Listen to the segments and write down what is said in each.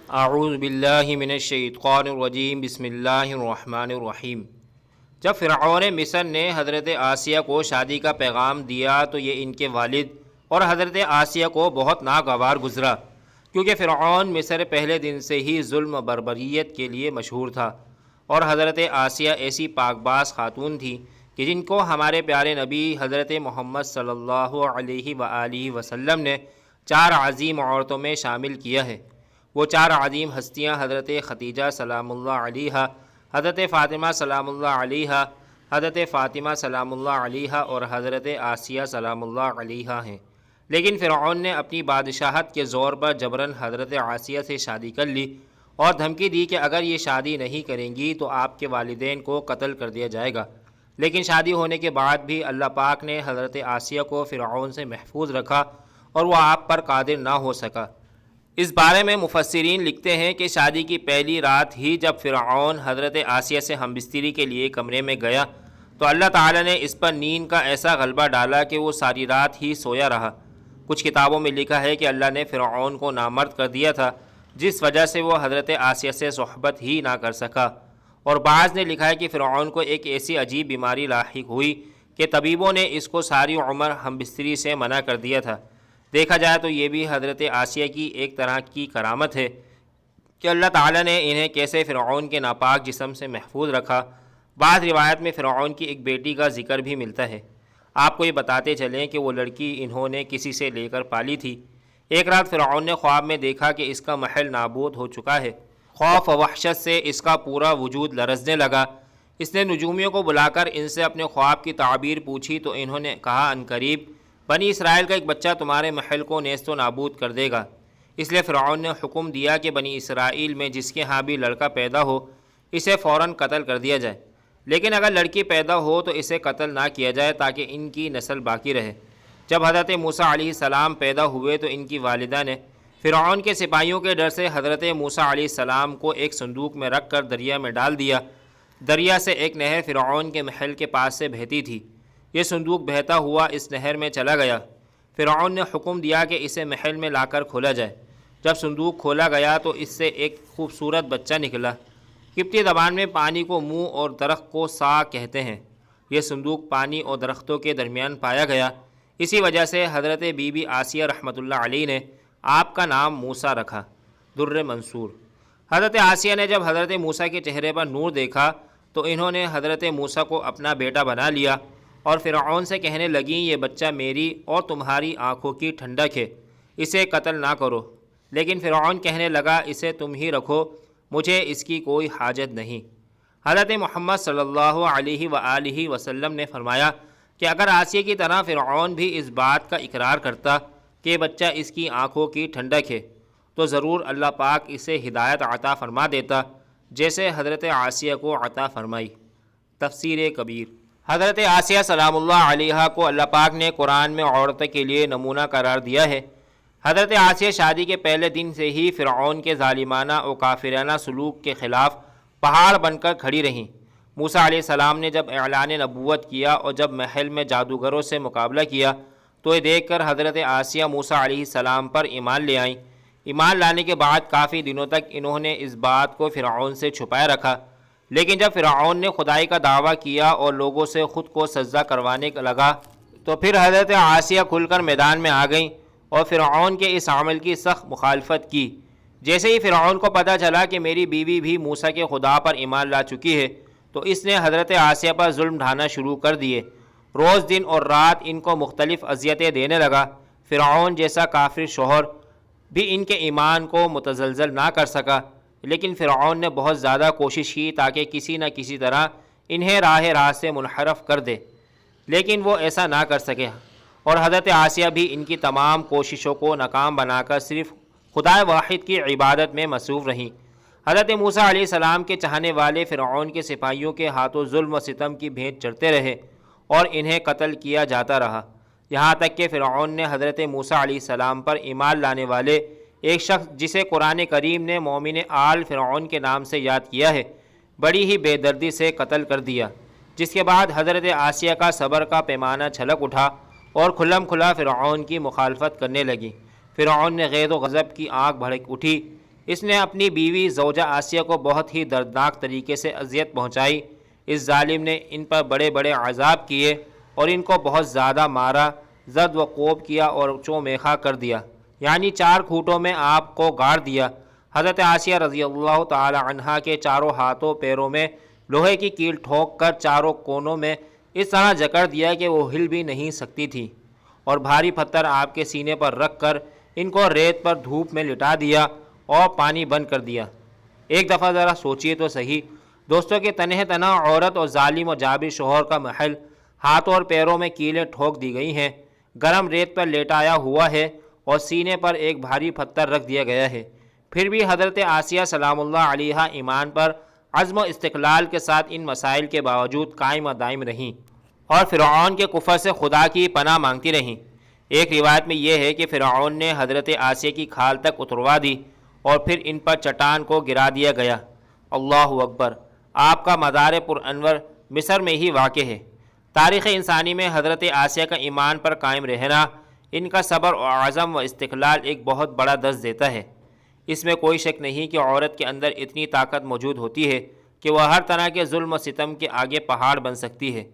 اعوذ باللہ من الشیطان الرجیم بسم اللہ الرحمن الرحیم۔ جب فرعون مصر نے حضرت آسیہ کو شادی کا پیغام دیا تو یہ ان کے والد اور حضرت آسیہ کو بہت ناگوار گزرا، کیونکہ فرعون مصر پہلے دن سے ہی ظلم و بربریت کے لیے مشہور تھا، اور حضرت آسیہ ایسی پاک باز خاتون تھی کہ جن کو ہمارے پیارے نبی حضرت محمد صلی اللہ علیہ وآلہ وسلم نے 4 عظیم عورتوں میں شامل کیا ہے۔ وہ 4 عظیم ہستیاں حضرت ختیجہ سلام اللہ علیہا، حضرت فاطمہ سلام اللہ علیہا، حضرت فاطمہ سلام اللہ علیہا اور حضرت آسیہ سلام اللہ علیہا ہیں۔ لیکن فرعون نے اپنی بادشاہت کے زور پر جبراً حضرت آسیہ سے شادی کر لی اور دھمکی دی کہ اگر یہ شادی نہیں کریں گی تو آپ کے والدین کو قتل کر دیا جائے گا۔ لیکن شادی ہونے کے بعد بھی اللہ پاک نے حضرت آسیہ کو فرعون سے محفوظ رکھا اور وہ آپ پر قادر نہ ہو سکا۔ اس بارے میں مفسرین لکھتے ہیں کہ شادی کی پہلی رات ہی جب فرعون حضرت آسیہ سے ہمبستری کے لیے کمرے میں گیا تو اللہ تعالیٰ نے اس پر نیند کا ایسا غلبہ ڈالا کہ وہ ساری رات ہی سویا رہا۔ کچھ کتابوں میں لکھا ہے کہ اللہ نے فرعون کو نامرد کر دیا تھا، جس وجہ سے وہ حضرت آسیہ سے صحبت ہی نہ کر سکا، اور بعض نے لکھا ہے کہ فرعون کو ایک ایسی عجیب بیماری لاحق ہوئی کہ طبیبوں نے اس کو ساری عمر ہمبستری سے منع کر دیا تھا۔ دیکھا جائے تو یہ بھی حضرت آسیہ کی ایک طرح کی کرامت ہے کہ اللہ تعالیٰ نے انہیں کیسے فرعون کے ناپاک جسم سے محفوظ رکھا۔ بعض روایت میں فرعون کی ایک بیٹی کا ذکر بھی ملتا ہے۔ آپ کو یہ بتاتے چلیں کہ وہ لڑکی انہوں نے کسی سے لے کر پالی تھی۔ ایک رات فرعون نے خواب میں دیکھا کہ اس کا محل نابود ہو چکا ہے۔ خوف و وحشت سے اس کا پورا وجود لرزنے لگا۔ اس نے نجومیوں کو بلا کر ان سے اپنے خواب کی تعبیر پوچھی تو انہوں نے کہا عنقریب بنی اسرائیل کا ایک بچہ تمہارے محل کو نیست و نابود کر دے گا۔ اس لیے فرعون نے حکم دیا کہ بنی اسرائیل میں جس کے ہاں بھی لڑکا پیدا ہو اسے فوراً قتل کر دیا جائے، لیکن اگر لڑکی پیدا ہو تو اسے قتل نہ کیا جائے تاکہ ان کی نسل باقی رہے۔ جب حضرت موسیٰ علیہ السلام پیدا ہوئے تو ان کی والدہ نے فرعون کے سپاہیوں کے ڈر سے حضرت موسیٰ علیہ السلام کو ایک صندوق میں رکھ کر دریا میں ڈال دیا۔ دریا سے ایک نہر فرعون کے محل کے پاس سے بہتی تھی۔ یہ صندوق بہتا ہوا اس نہر میں چلا گیا۔ فرعون نے حکم دیا کہ اسے محل میں لا کر کھولا جائے۔ جب صندوق کھولا گیا تو اس سے ایک خوبصورت بچہ نکلا۔ قبطی زبان میں پانی کو منہ اور درخت کو سا کہتے ہیں۔ یہ صندوق پانی اور درختوں کے درمیان پایا گیا، اسی وجہ سے حضرت بی بی آسیہ رحمۃ اللہ علیہ نے آپ کا نام موسیٰ رکھا۔ در منصور۔ حضرت آسیہ نے جب حضرت موسیٰ کے چہرے پر نور دیکھا تو انہوں نے حضرت موسیٰ کو اپنا بیٹا بنا لیا اور فرعون سے کہنے لگیں یہ بچہ میری اور تمہاری آنکھوں کی ٹھنڈک ہے، اسے قتل نہ کرو۔ لیکن فرعون کہنے لگا اسے تم ہی رکھو، مجھے اس کی کوئی حاجت نہیں۔ حضرت محمد صلی اللہ علیہ وآلہ وسلم نے فرمایا کہ اگر آسیہ کی طرح فرعون بھی اس بات کا اقرار کرتا کہ بچہ اس کی آنکھوں کی ٹھنڈک ہے تو ضرور اللہ پاک اسے ہدایت عطا فرما دیتا جیسے حضرت آسیہ کو عطا فرمائی۔ تفسیر کبیر۔ حضرت آسیہ سلام اللہ علیہا کو اللہ پاک نے قرآن میں عورت کے لیے نمونہ قرار دیا ہے۔ حضرت آسیہ شادی کے پہلے دن سے ہی فرعون کے ظالمانہ و کافرانہ سلوک کے خلاف پہاڑ بن کر کھڑی رہیں۔ موسیٰ علیہ السلام نے جب اعلان نبوت کیا اور جب محل میں جادوگروں سے مقابلہ کیا تو یہ دیکھ کر حضرت آسیہ موسیٰ علیہ السلام پر ایمان لے آئیں۔ ایمان لانے کے بعد کافی دنوں تک انہوں نے اس بات کو فرعون سے چھپائے رکھا، لیکن جب فرعون نے خدائی کا دعویٰ کیا اور لوگوں سے خود کو سجدہ کروانے لگا تو پھر حضرت آسیہ کھل کر میدان میں آ گئیں اور فرعون کے اس عمل کی سخت مخالفت کی۔ جیسے ہی فرعون کو پتہ چلا کہ میری بیوی بھی موسیٰ کے خدا پر ایمان لا چکی ہے تو اس نے حضرت آسیہ پر ظلم ڈھانا شروع کر دیے۔ روز دن اور رات ان کو مختلف اذیتیں دینے لگا۔ فرعون جیسا کافر شوہر بھی ان کے ایمان کو متزلزل نہ کر سکا، لیکن فرعون نے بہت زیادہ کوشش کی تاکہ کسی نہ کسی طرح انہیں راہ سے منحرف کر دے، لیکن وہ ایسا نہ کر سکے، اور حضرت آسیہ بھی ان کی تمام کوششوں کو ناکام بنا کر صرف خدا واحد کی عبادت میں مصروف رہیں۔ حضرت موسیٰ علیہ السلام کے چاہنے والے فرعون کے سپاہیوں کے ہاتھوں ظلم و ستم کی بھیٹ چڑھتے رہے اور انہیں قتل کیا جاتا رہا، یہاں تک کہ فرعون نے حضرت موسیٰ علیہ السلام پر ایمان لانے والے ایک شخص جسے قرآن کریم نے مومن آل فرعون کے نام سے یاد کیا ہے بڑی ہی بے دردی سے قتل کر دیا، جس کے بعد حضرت آسیہ کا صبر کا پیمانہ چھلک اٹھا اور کھلم کھلا فرعون کی مخالفت کرنے لگی۔ فرعون نے غیظ و غضب کی آگ بھڑک اٹھی اس نے اپنی بیوی زوجہ آسیہ کو بہت ہی دردناک طریقے سے اذیت پہنچائی۔ اس ظالم نے ان پر بڑے بڑے عذاب کیے اور ان کو بہت زیادہ مارا، زد و کوب کیا اور چومیخا کر دیا، یعنی 4 کھوٹوں میں آپ کو گاڑ دیا۔ حضرت آسیہ رضی اللہ تعالی عنہا کے چاروں ہاتھوں پیروں میں لوہے کی کیل ٹھوک کر چاروں کونوں میں اس طرح جکڑ دیا کہ وہ ہل بھی نہیں سکتی تھی، اور بھاری پتھر آپ کے سینے پر رکھ کر ان کو ریت پر دھوپ میں لٹا دیا اور پانی بند کر دیا۔ ایک دفعہ ذرا سوچئے تو صحیح دوستوں کہ تنہ تنہا عورت اور ظالم و جابر شوہر کا محل ہاتھوں اور پیروں میں کیلیں ٹھوک دی گئی ہیں، گرم ریت پر لیٹایا ہوا ہے اور سینے پر ایک بھاری پتھر رکھ دیا گیا ہے، پھر بھی حضرت آسیہ سلام اللہ علیہا ایمان پر عزم و استقلال کے ساتھ ان مسائل کے باوجود قائم و دائم رہیں اور فرعون کے کفر سے خدا کی پناہ مانگتی رہیں۔ ایک روایت میں یہ ہے کہ فرعون نے حضرت آسیہ کی کھال تک اتروا دی اور پھر ان پر چٹان کو گرا دیا گیا۔ اللہ اکبر! آپ کا مزار پر انور مصر میں ہی واقع ہے۔ تاریخ انسانی میں حضرت آسیہ کا ایمان پر قائم رہنا، ان کا صبر و عزم و استقلال ایک بہت بڑا درس دیتا ہے۔ اس میں کوئی شک نہیں کہ عورت کے اندر اتنی طاقت موجود ہوتی ہے کہ وہ ہر طرح کے ظلم و ستم کے آگے پہاڑ بن سکتی ہے۔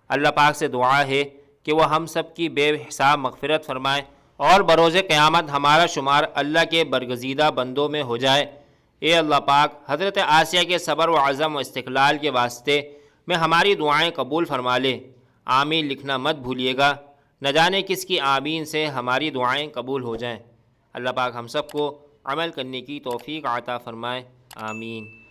اللہ پاک سے دعا ہے کہ وہ ہم سب کی بے حساب مغفرت فرمائے اور بروز قیامت ہمارا شمار اللہ کے برگزیدہ بندوں میں ہو جائے۔ اے اللہ پاک، حضرت آسیہ کے صبر و عزم و استقلال کے واسطے میں ہماری دعائیں قبول فرما لے۔ آمین لکھنا مت بھولیے گا، نہ جانے کس کی آمین سے ہماری دعائیں قبول ہو جائیں۔ اللہ پاک ہم سب کو عمل کرنے کی توفیق عطا فرمائے، آمین۔